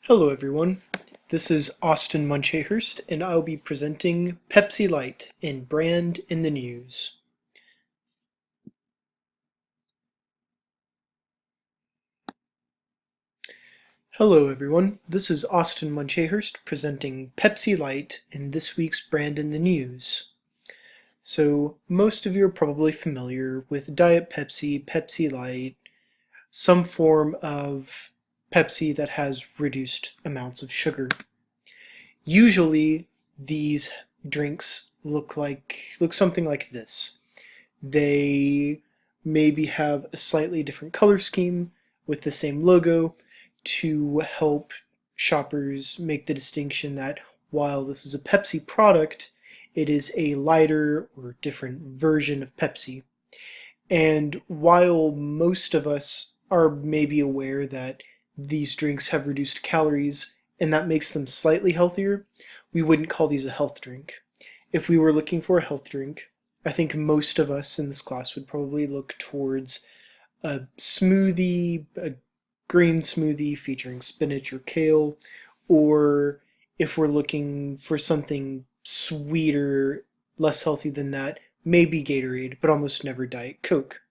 Hello everyone, this is Austin Munchahurst and I'll be presenting Pepsi Light in Brand in the News. Hello everyone, this is Austin Munchahurst presenting Pepsi Light in this week's Brand in the News. So most of you are probably familiar with Diet Pepsi, Pepsi Light, some form of Pepsi that has reduced amounts of sugar. Usually these drinks look something like this. They maybe have a slightly different color scheme with the same logo to help shoppers make the distinction that while this is a Pepsi product, it is a lighter or different version of Pepsi. And while most of us are maybe aware that these drinks have reduced calories and that makes them slightly healthier, we wouldn't call these a health drink. If we were looking for a health drink, I think most of us in this class would probably look towards a smoothie, a green smoothie featuring spinach or kale, or if we're looking for something sweeter, less healthy than that, maybe Gatorade, but almost never Diet Coke.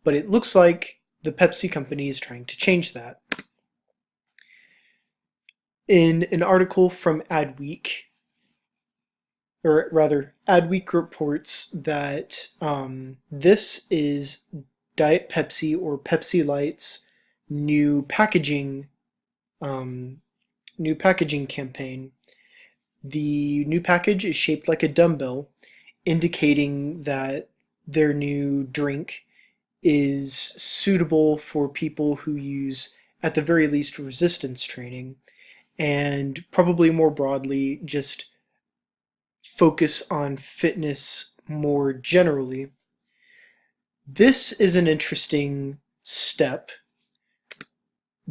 But it looks like the Pepsi company is trying to change that. In an article from Adweek, or rather, Adweek reports that this is Diet Pepsi or Pepsi Light's new packaging campaign. The new package is shaped like a dumbbell, indicating that their new drink is suitable for people who use, at the very least, resistance training, and probably more broadly, just focus on fitness more generally. This is an interesting step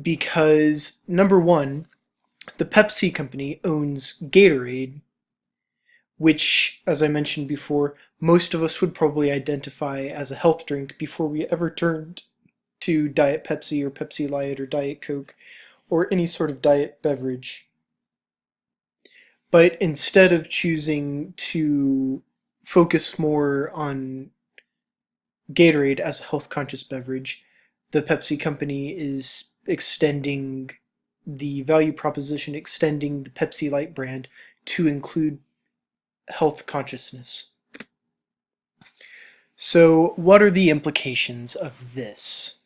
because, number one, the Pepsi company owns Gatorade, which, as I mentioned before, most of us would probably identify as a health drink before we ever turned to Diet Pepsi or Pepsi Light or Diet Coke or any sort of diet beverage. But instead of choosing to focus more on Gatorade as a health-conscious beverage, the Pepsi company is extending the value proposition, extending the Pepsi Light brand to include health consciousness. So what are the implications of this?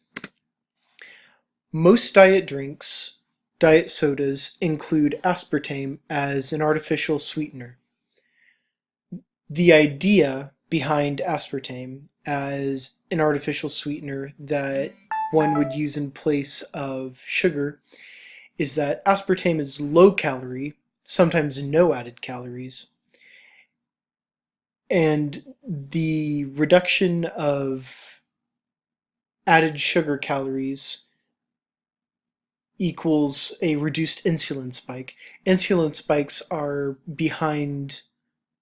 Most diet drinks, diet sodas, include aspartame as an artificial sweetener. The idea behind aspartame as an artificial sweetener that one would use in place of sugar is that aspartame is low calorie, sometimes no added calories, and the reduction of added sugar calories equals a reduced insulin spike. Insulin spikes are behind,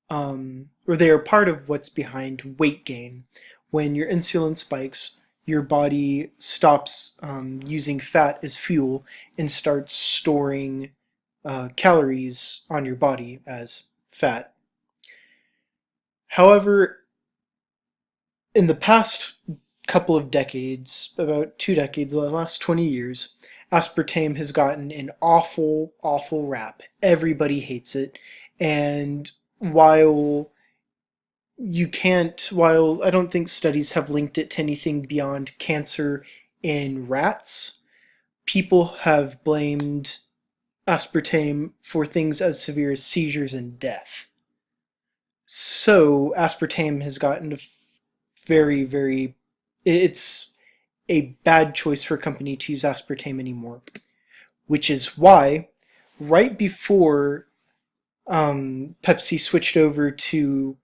or they are part of what's behind weight gain. When your insulin spikes, your body stops using fat as fuel and starts storing calories on your body as fat. However, in the past couple of decades, about 2 decades, the last 20 years, aspartame has gotten an awful, awful rap. Everybody hates it. And while while I don't think studies have linked it to anything beyond cancer in rats, people have blamed aspartame for things as severe as seizures and death. So aspartame has gotten a very, very, it's a bad choice for a company to use aspartame anymore. Which is why, right before Pepsi switched over to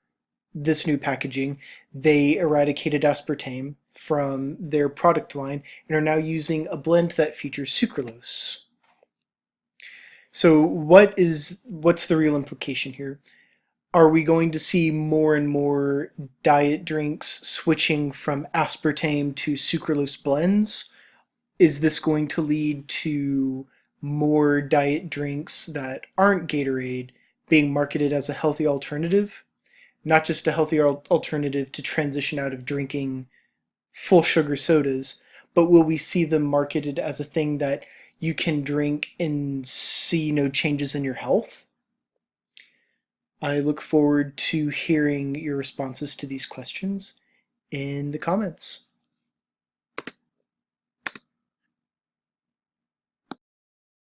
this new packaging, they eradicated aspartame from their product line and are now using a blend that features sucralose. So what's the real implication here? Are we going to see more and more diet drinks switching from aspartame to sucralose blends? Is this going to lead to more diet drinks that aren't Gatorade being marketed as a healthy alternative, not just a healthy alternative to transition out of drinking full sugar sodas, but will we see them marketed as a thing that you can drink and see no changes in your health? I look forward to hearing your responses to these questions in the comments.